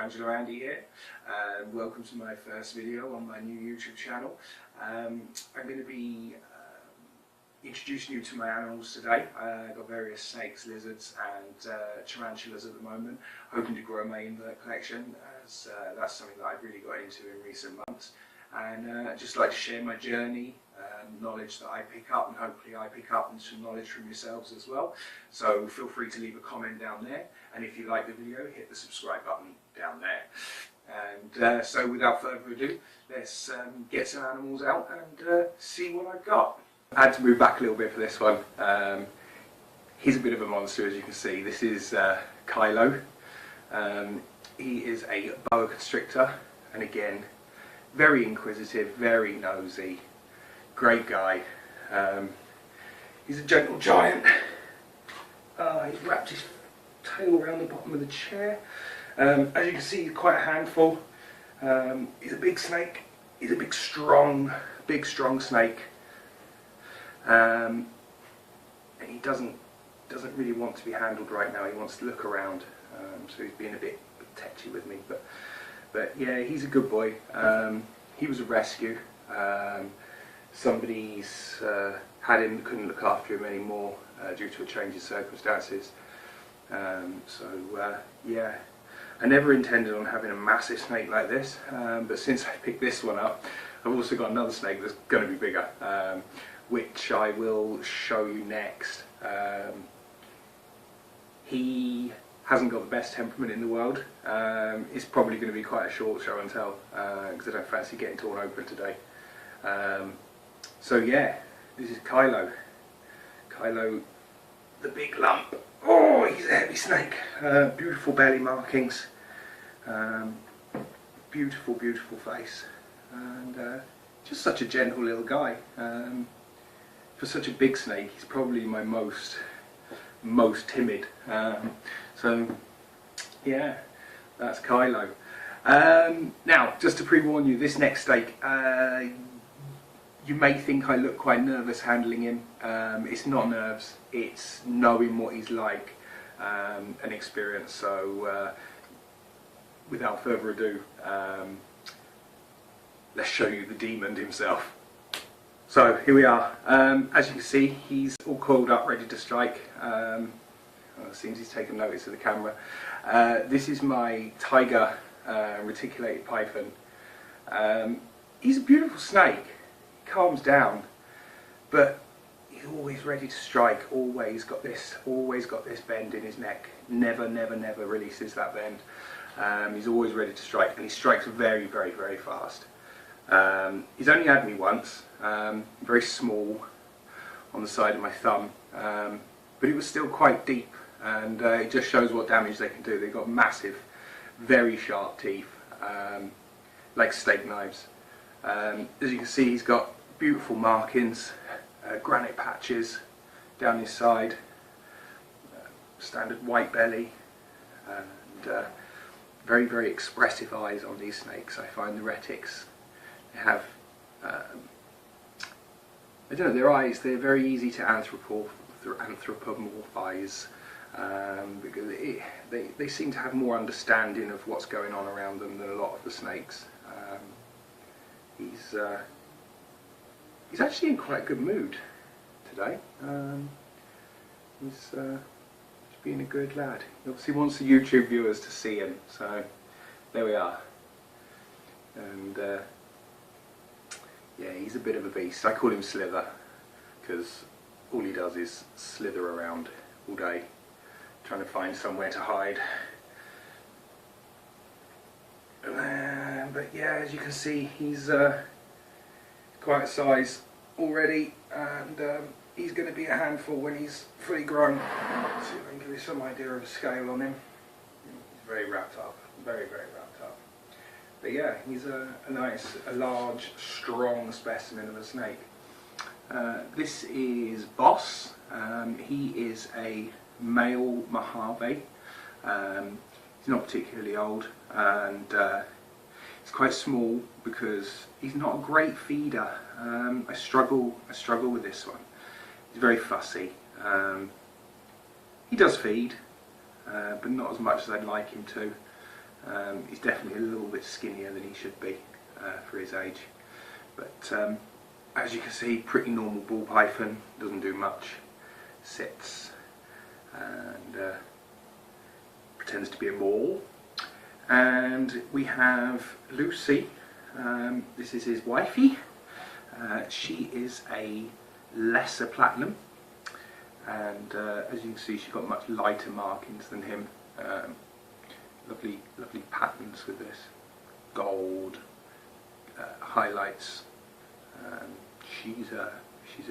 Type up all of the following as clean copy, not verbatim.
Tarantulaandy here. Welcome to my first video on my new YouTube channel. I'm going to be introducing you to my animals today. I've got various snakes, lizards and tarantulas at the moment, hoping to grow my invert collection, as that's something that I've really got into in recent months. And I'd just like to share my journey, knowledge that I pick up, and hopefully I pick up some knowledge from yourselves as well. So feel free to leave a comment down there, and if you like the video, hit the subscribe button down there. And so without further ado, let's get some animals out and see what I've got. I had to move back a little bit for this one. He's a bit of a monster, as you can see. This is Kylo. He is a boa constrictor, and again, very inquisitive, very nosy, great guy. He's a gentle giant. He's wrapped his tail around the bottom of the chair. As you can see, he's quite a handful. He's a big snake. He's a big strong snake. And he doesn't really want to be handled right now. He wants to look around. So he's being a bit tetchy with me, but yeah, he's a good boy. He was a rescue. Somebody's had him, couldn't look after him anymore due to a change in circumstances. Yeah, I never intended on having a massive snake like this, but since I picked this one up, I've also got another snake that's going to be bigger, which I will show you next. He hasn't got the best temperament in the world. It's probably going to be quite a short show and tell, because I don't fancy getting torn open today. So yeah, this is Kylo. Kylo, the big lump. Oh, he's a heavy snake. Beautiful belly markings. Beautiful face. And just such a gentle little guy. For such a big snake, he's probably my most timid. So yeah, that's Kylo. Now, just to pre-warn you, this next snake, you may think I look quite nervous handling him. It's not nerves, it's knowing what he's like and experience. So without further ado, let's show you the demon himself. So here we are. As you can see, he's all coiled up, ready to strike. It seems he's taken notice of the camera. This is my tiger reticulated python. He's a beautiful snake. He calms down, but he's always ready to strike. Always got this bend in his neck. Never releases that bend. He's always ready to strike, and he strikes very fast. He's only had me once, very small on the side of my thumb, but it was still quite deep, and it just shows what damage they can do. They've got massive, very sharp teeth, like steak knives. As you can see, he's got beautiful markings, granite patches down his side, standard white belly, and very expressive eyes on these snakes. I find the retics, they have, I don't know, their eyes, they're very easy to anthropomorphize, because they seem to have more understanding of what's going on around them than a lot of the snakes. He's actually in quite a good mood today. He's being a good lad. He obviously wants the YouTube viewers to see him, so there we are. And yeah, he's a bit of a beast. I call him Slither, because all he does is slither around all day, trying to find somewhere to hide. But yeah, as you can see, he's quite a size already, and he's going to be a handful when he's fully grown. Let's see if I can give you some idea of a scale on him. He's very wrapped up, very wrapped up. But yeah, he's a large, strong specimen of a snake. This is Boss. He is a male Mojave. He's not particularly old, and he's quite small because he's not a great feeder. I struggle with this one. He's very fussy. He does feed, but not as much as I'd like him to. He's definitely a little bit skinnier than he should be for his age, but as you can see, pretty normal ball python, doesn't do much, sits and pretends to be a ball. And we have Lucy, this is his wifey. She is a lesser platinum, and as you can see, she's got much lighter markings than him. Lovely patterns with this gold highlights. She's a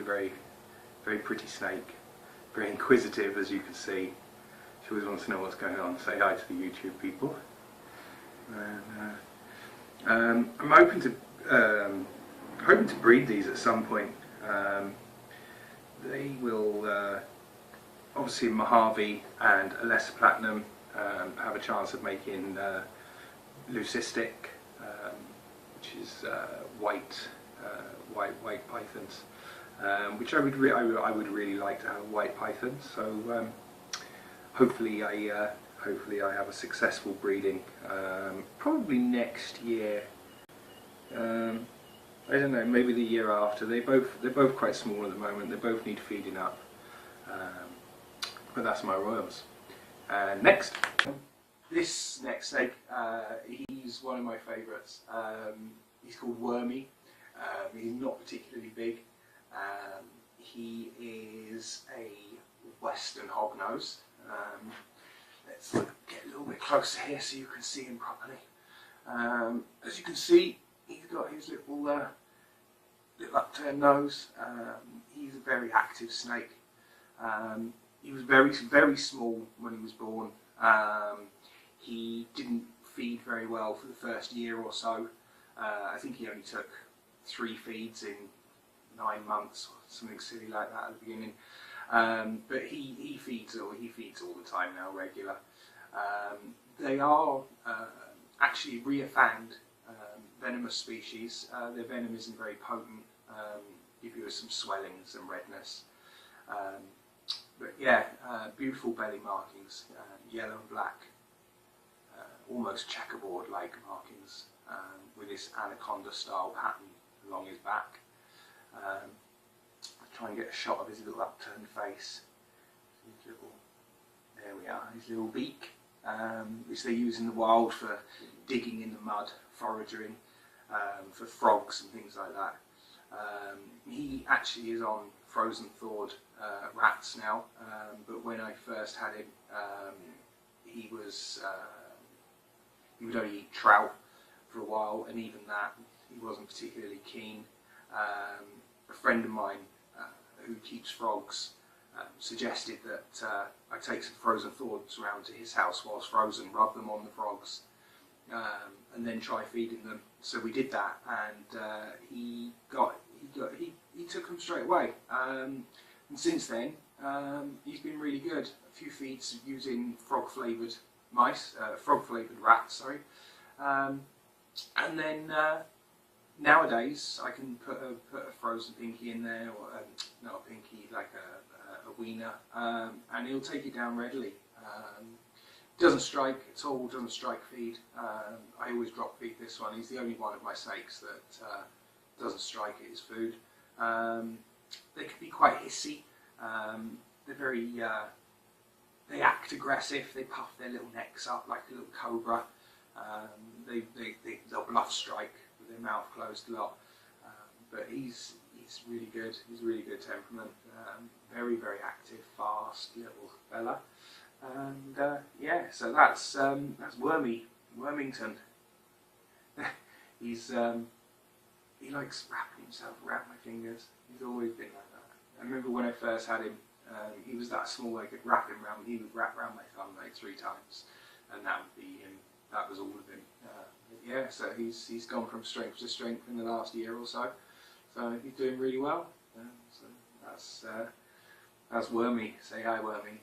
very pretty snake, very inquisitive, as you can see. She always wants to know what's going on. Say hi to the YouTube people. And, I'm hoping to breed these at some point. They will obviously Mojave and a lesser platinum have a chance of making leucistic, which is white pythons, which I would really like to have white pythons. So hopefully I have a successful breeding, probably next year. I don't know, maybe the year after. They're both quite small at the moment. They both need feeding up, but that's my royals. Next, this next snake, he's one of my favourites. He's called Wormy. He's not particularly big. He is a western hognose. Let's get a little bit closer here so you can see him properly. As you can see, he's got his little upturned nose. He's a very active snake. He was very small when he was born. He didn't feed very well for the first year or so. I think he only took 3 feeds in 9 months, or something silly like that at the beginning. But he feeds all the time now, regular. They are actually rear-fanged venomous species. Their venom isn't very potent, give you some swellings and redness. But yeah, beautiful belly markings, yellow and black, almost checkerboard-like markings, with this anaconda-style pattern along his back. Try and get a shot of his little upturned face. There we are, his little beak, which they use in the wild for digging in the mud, foraging, for frogs and things like that. He actually is on frozen thawed rats now, but when I first had him, he would only eat trout for a while, and even that he wasn't particularly keen. A friend of mine who keeps frogs suggested that I take some frozen thaweds around to his house whilst frozen, rub them on the frogs, and then try feeding them. So we did that, and he took them straight away. And since then, he's been really good. A few feeds using frog-flavoured rats, sorry. And then nowadays I can put a frozen pinky in there, or not a pinky, like a wiener, and he'll take it down readily. Doesn't strike at all, doesn't strike feed. I always drop feed this one. He's the only one of my snakes that doesn't strike at his food. They can be quite hissy. They're very, they act aggressive. They puff their little necks up like a little cobra. They'll bluff strike with their mouth closed a lot. But he's really good. He's really good temperament. Very active, fast little fella. And yeah, so that's Wormington. He likes wrapping himself around my fingers. He's always been like that. I remember when I first had him, he was that small I could wrap him around. He would wrap around my thumb like 3 times, and that would be him. That was all of him. Yeah, so he's gone from strength to strength in the last year or so. So he's doing really well. So that's Wormy. Say hi, Wormy.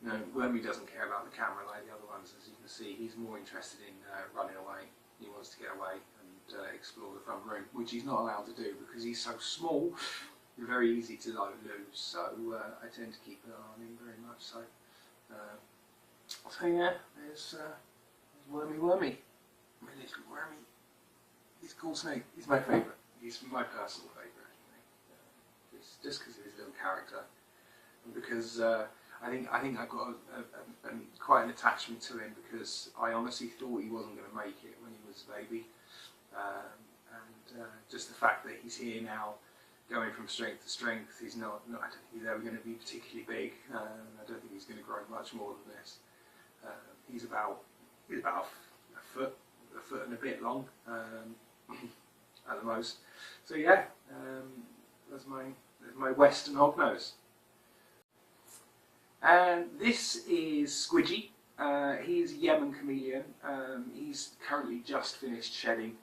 No, Wormy doesn't care about the camera like the other ones, as you can see. He's more interested in running away. He wants to get away and explore the front room, which he's not allowed to do because he's so small. They're very easy to lose, so I tend to keep an eye on him very much. So, so yeah, there's Wormy. My little wormy. He's a cool snake. He's my favourite. He's my personal favourite, anyway. Just because of his little character, and because I think I've got quite an attachment to him, because I honestly thought he wasn't going to make it when he was a baby, and just the fact that he's here now, going from strength to strength. He's not I don't think he's ever going to be particularly big. I don't think he's going to grow much more than this. He's about a foot and a bit long at the most. So yeah, that's my Western hognose. And this is Squidgy. He is a Yemen chameleon. He's currently just finished shedding.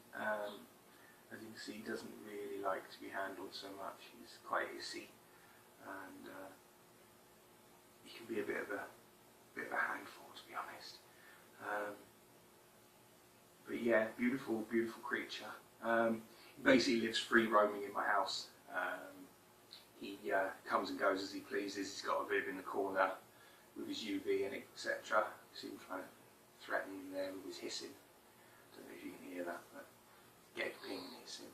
As you can see, he doesn't really like to be handled so much. He's quite hissy, and he can be a bit of a handful, to be honest. But yeah, beautiful creature. He basically lives free roaming in my house. He comes and goes as he pleases. He's got a bib in the corner with his UV and etc. You see him trying to threaten him there with his hissing. Don't know if you can hear that, but gaping and hissing.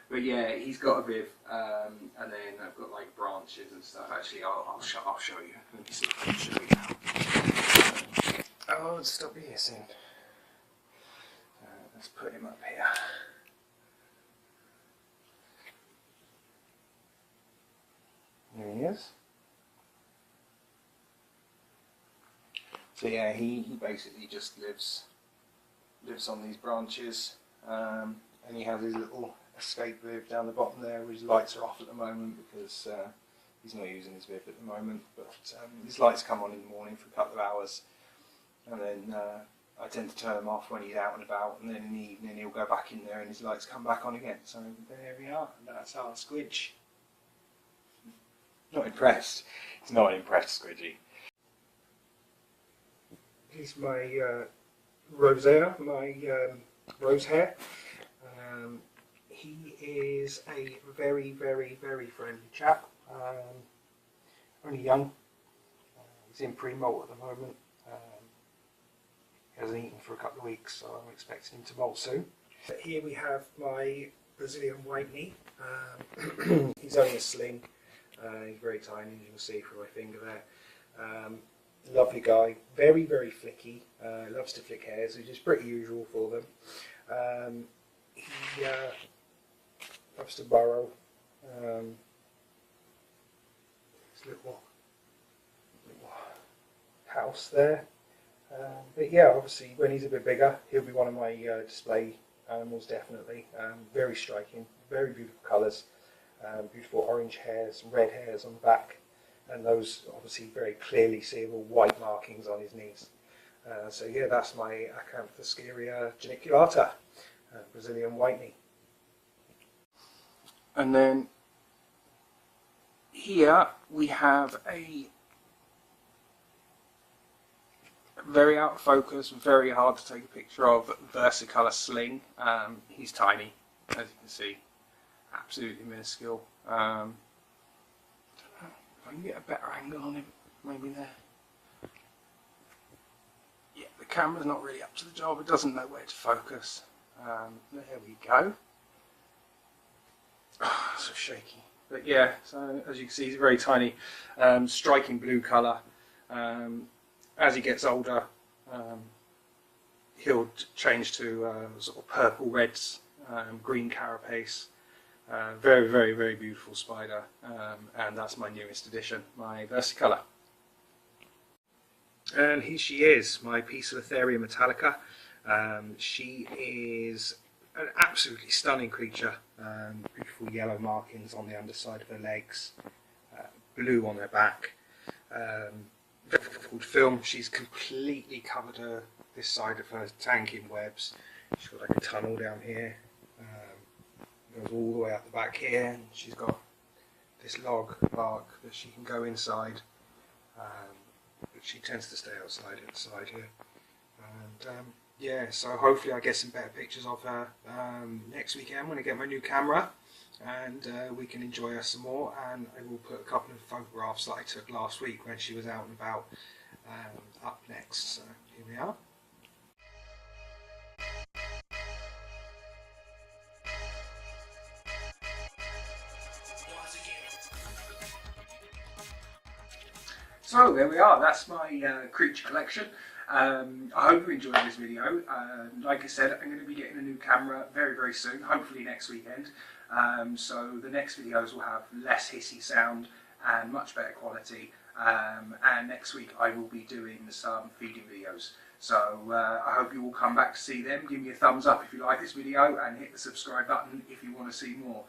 But yeah, he's got a bib, and then I've got like branches and stuff. Actually, I'll show you. Let me see if I can show you now. Oh, stop hissing. Let's put him up here. There he is. So yeah, he basically just lives on these branches, and he has his little escape bib down the bottom there, where his lights are off at the moment because he's not using his bib at the moment. But his lights come on in the morning for a couple of hours, and then I tend to turn them off when he's out and about, and then in the evening he'll go back in there and his lights come back on again. So there we are. That's our Squidge. Not impressed. He's not an impressed Squidgy. He's my rosea, my rose hair. He is a very friendly chap. Only young. He's in pre-molt at the moment. He hasn't eaten for a couple of weeks, so I'm expecting him to molt soon. Here we have my Brazilian white knee. He's only a sling. He's very tiny, as you can see from my finger there. Lovely guy, very flicky. Loves to flick hairs, which is pretty usual for them. He loves to burrow. His little house there. But yeah, obviously when he's a bit bigger, he'll be one of my display animals, definitely. Very striking, very beautiful colours. Beautiful orange hairs, red hairs on the back, and those obviously very clearly seeable white markings on his knees. So yeah, that's my Acanthoscleria geniculata, Brazilian white knee. And then here we have a very out of focus, very hard to take a picture of versicolor sling. He's tiny, as you can see. Absolutely minuscule. I don't know if I can get a better angle on him, maybe there. Yeah, the camera's not really up to the job, it doesn't know where to focus. There we go. Oh, so shaky. But yeah, so as you can see, he's very tiny, striking blue colour. As he gets older, he'll change to sort of purple reds, green carapace. Very beautiful spider, and that's my newest addition, my versicolor. And here she is, my Poecilotheria metallica. She is an absolutely stunning creature. Beautiful yellow markings on the underside of her legs, blue on her back. Very difficult to film. She's completely covered this side of her tank in webs. She's got like a tunnel down here. Goes all the way up the back here, and she's got this log bark that she can go inside, but she tends to stay outside at the side here. And yeah, so hopefully I get some better pictures of her next weekend when I get my new camera, and we can enjoy her some more. And I will put a couple of photographs that I took last week when she was out and about up next. So here we are. So there we are, that's my creature collection. I hope you enjoyed this video. Like I said, I'm going to be getting a new camera very soon, hopefully next weekend. So the next videos will have less hissy sound and much better quality. And next week I will be doing some feeding videos. So I hope you all come back to see them. Give me a thumbs up if you like this video and hit the subscribe button if you want to see more.